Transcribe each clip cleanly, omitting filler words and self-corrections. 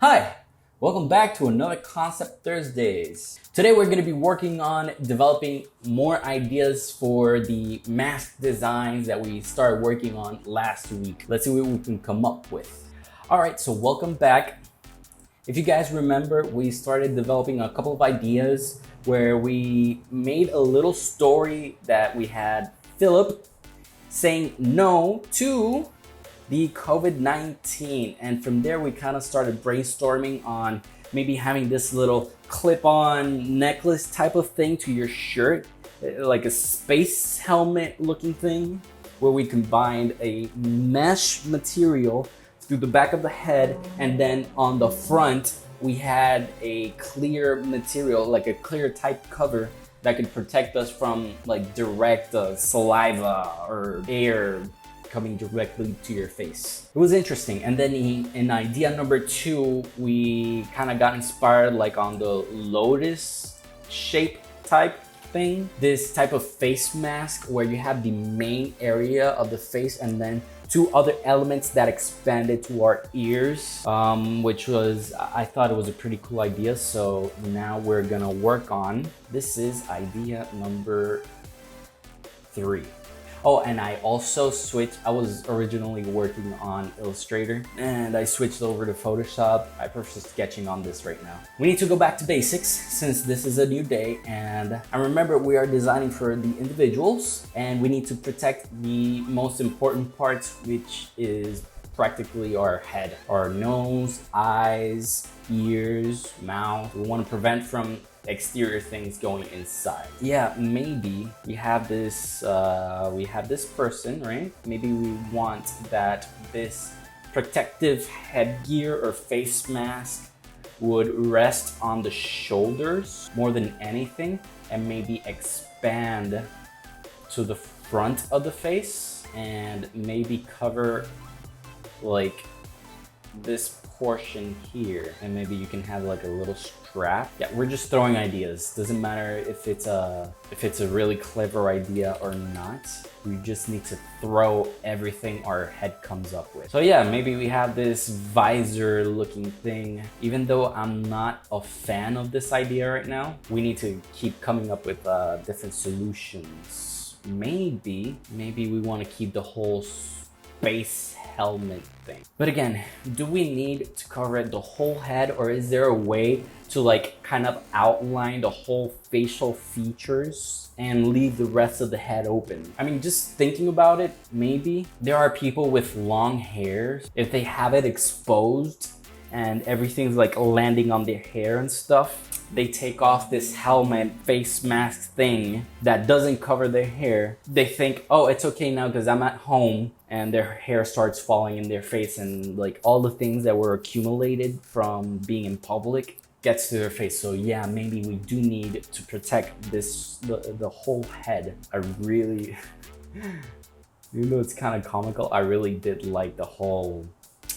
Hi, welcome back to another Concept Thursdays. Today we're going to be working on developing more ideas for the mask designs that we started working on last week. Let's see what we can come up with. All right, so welcome back. If you guys remember, we started developing a couple of ideas where we made a little story that we had Philip saying no to the COVID-19, and from there we kind of started brainstorming on maybe having this little clip-on necklace type of thing to your shirt, like a space helmet looking thing, where we combined a mesh material through the back of the head, and then on the front we had a clear material, like a clear type cover that could protect us from like direct saliva or air coming directly to your face. It was interesting. And then in idea number 2, we kind of got inspired like on the lotus shape type thing. This type of face mask where you have the main area of the face and then 2 other elements that expanded to our ears, which was, I thought it was a pretty cool idea. So now we're gonna work on, this is idea number 3. Oh, and I also switched. I was originally working on Illustrator and I switched over to Photoshop. I prefer sketching on this right now. We need to go back to basics since this is a new day, and I remember we are designing for the individuals and we need to protect the most important parts, which is practically our head, our nose, eyes, ears, mouth. We want to prevent from exterior things going inside. Yeah, maybe we have this person, right? Maybe we want that this protective headgear or face mask would rest on the shoulders more than anything and maybe expand to the front of the face and maybe cover like this portion here, and maybe you can have like a little strap. Yeah, we're just throwing ideas. Doesn't matter if it's a really clever idea or not. We just need to throw everything our head comes up with. So yeah, maybe we have this visor looking thing. Even though I'm not a fan of this idea right now, we need to keep coming up with different solutions. Maybe we want to keep the whole space helmet thing. But again, do we need to cover the whole head, or is there a way to like kind of outline the whole facial features and leave the rest of the head open? I mean, just thinking about it, maybe there are people with long hair. If they have it exposed and everything's like landing on their hair and stuff, they take off this helmet face mask thing that doesn't cover their hair. They think, oh, it's okay now because I'm at home, and their hair starts falling in their face, and like all the things that were accumulated from being in public gets to their face. So yeah, maybe we do need to protect the whole head. I really, even though it's kind of comical, I really did like the whole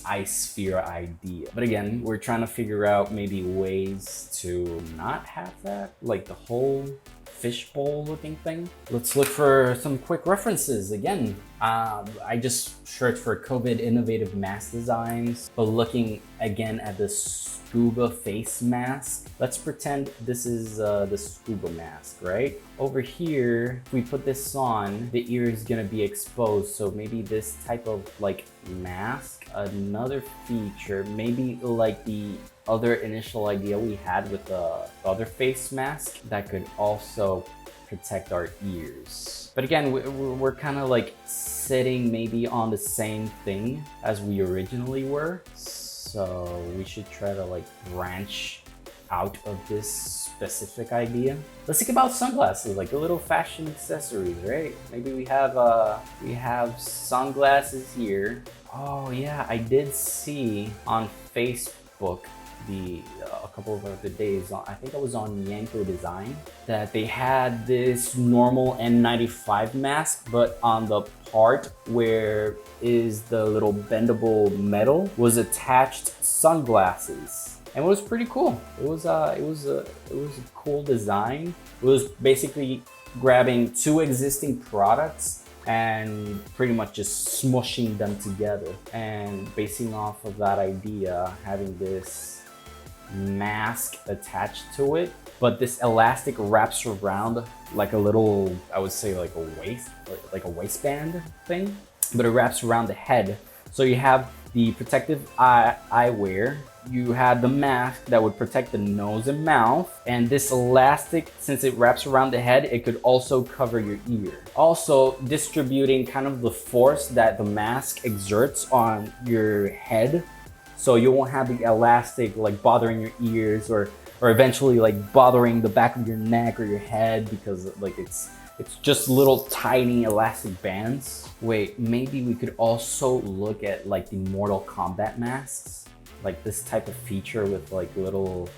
eye sphere idea. But again, we're trying to figure out maybe ways to not have that, like the whole fishbowl looking thing. Let's look for some quick references. Again, I just searched for COVID innovative mask designs, but looking again at the scuba face mask, let's pretend this is the scuba mask, right? Over here, if we put this on, the ear is gonna be exposed, so maybe this type of like mask. Another feature, maybe like the other initial idea we had with the other face mask that could also protect our ears. But again, we're kind of like sitting maybe on the same thing as we originally were. So we should try to like branch out of this specific idea. Let's think about sunglasses, like a little fashion accessories, right? Maybe we have sunglasses here. Oh yeah, I did see on Facebook a couple of other days, I think I was on Yanko Design, that they had this normal N95 mask, but on the part where is the little bendable metal was attached sunglasses, and it was pretty cool. It was a cool design. It was basically grabbing 2 existing products and pretty much just smushing them together. And basing off of that idea, having this mask attached to it, but this elastic wraps around like a little, I would say like a waistband thing, but it wraps around the head. So you have the protective eyewear, you have the mask that would protect the nose and mouth, and this elastic, since it wraps around the head, it could also cover your ear. Also distributing kind of the force that the mask exerts on your head, so you won't have the elastic like bothering your ears or eventually like bothering the back of your neck or your head, because like it's just little tiny elastic bands. Wait, maybe we could also look at like the Mortal Kombat masks, like this type of feature with like little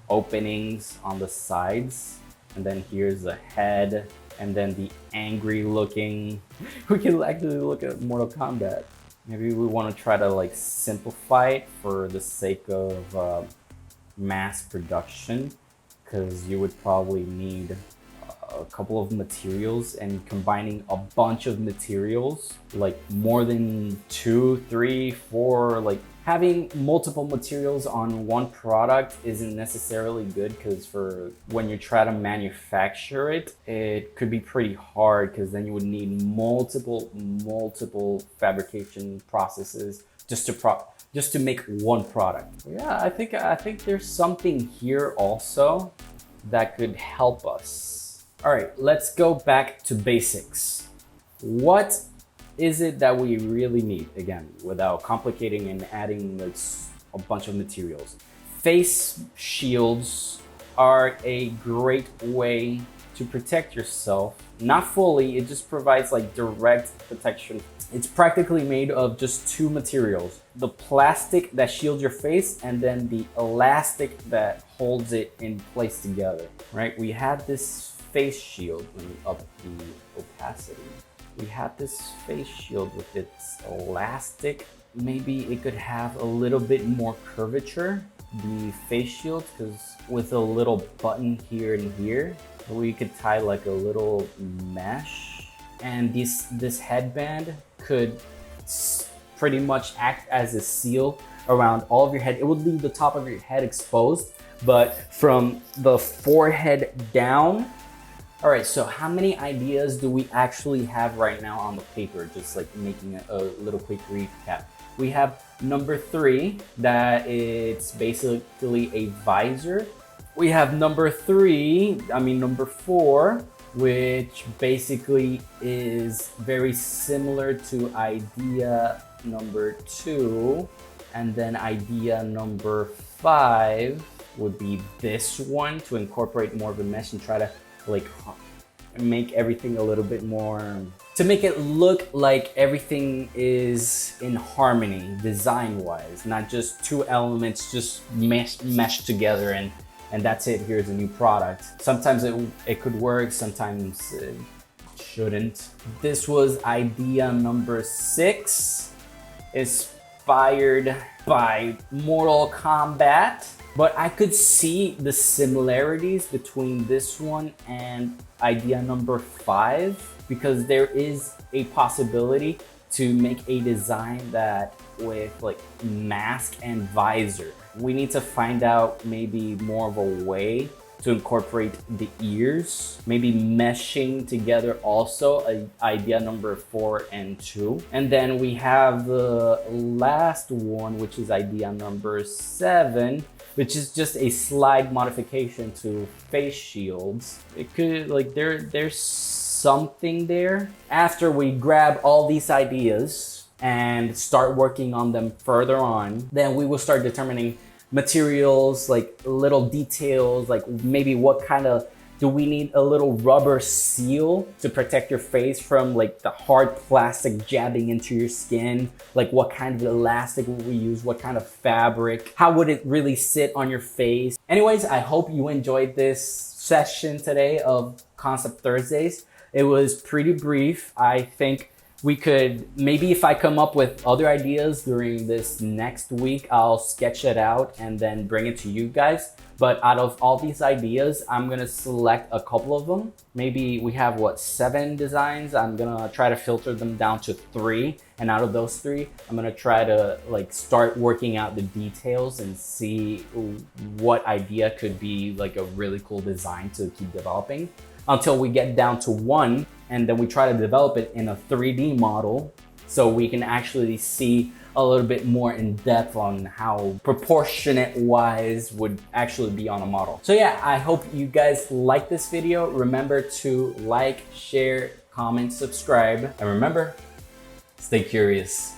openings on the sides. And then here's the head, and then the angry looking. We can actually look at Mortal Kombat. Maybe we want to try to like simplify it for the sake of mass production, because you would probably need a couple of materials, and combining a bunch of materials, like more than 2, 3, 4, like having multiple materials on one product isn't necessarily good, because for when you try to manufacture it, it could be pretty hard, because then you would need multiple fabrication processes just to make one product. Yeah, I think there's something here also that could help us. All right, let's go back to basics. What is it that we really need, again, without complicating and adding like a bunch of materials? Face shields are a great way to protect yourself. Not fully, it just provides like direct protection. It's practically made of just 2 materials: the plastic that shields your face, and then the elastic that holds it in place together, right? We have this face shield. Let me up the opacity. We have this face shield with its elastic. Maybe it could have a little bit more curvature, the face shield, because with a little button here and here, we could tie like a little mesh, and this headband could pretty much act as a seal around all of your head. It would leave the top of your head exposed, but from the forehead down. All right, so how many ideas do we actually have right now on the paper? Just like making a little quick recap. We have number 3, that it's basically a visor. We have number 4, which basically is very similar to idea number 2. And then idea number 5 would be this one, to incorporate more of a mesh and try to like make everything a little bit more, to make it look like everything is in harmony design wise, not just 2 elements just meshed together and that's it, here's a new product. Sometimes it could work, sometimes it shouldn't. This was idea number 6, inspired by Mortal Kombat. But I could see the similarities between this one and idea number 5, because there is a possibility to make a design that with like mask and visor. We need to find out maybe more of a way to incorporate the ears, maybe meshing together also idea number 4 and 2. And then we have the last one, which is idea number 7, which is just a slide modification to face shields. It could, like, there's something there. After we grab all these ideas and start working on them further on, then we will start determining materials, like little details, like maybe what kind of, do we need a little rubber seal to protect your face from like the hard plastic jabbing into your skin? Like what kind of elastic will we use? What kind of fabric? How would it really sit on your face? Anyways, I hope you enjoyed this session today of Concept Thursdays. It was pretty brief. I think we could, maybe if I come up with other ideas during this next week, I'll sketch it out and then bring it to you guys. But out of all these ideas, I'm gonna select a couple of them. Maybe we have 7 designs. I'm gonna try to filter them down to 3. And out of those 3, I'm gonna try to like start working out the details and see what idea could be like a really cool design to keep developing until we get down to 1. And then we try to develop it in a 3D model so we can actually see a little bit more in depth on how proportionate wise would actually be on a model. So yeah, I hope you guys like this video. Remember to like, share, comment, subscribe, and remember, stay curious.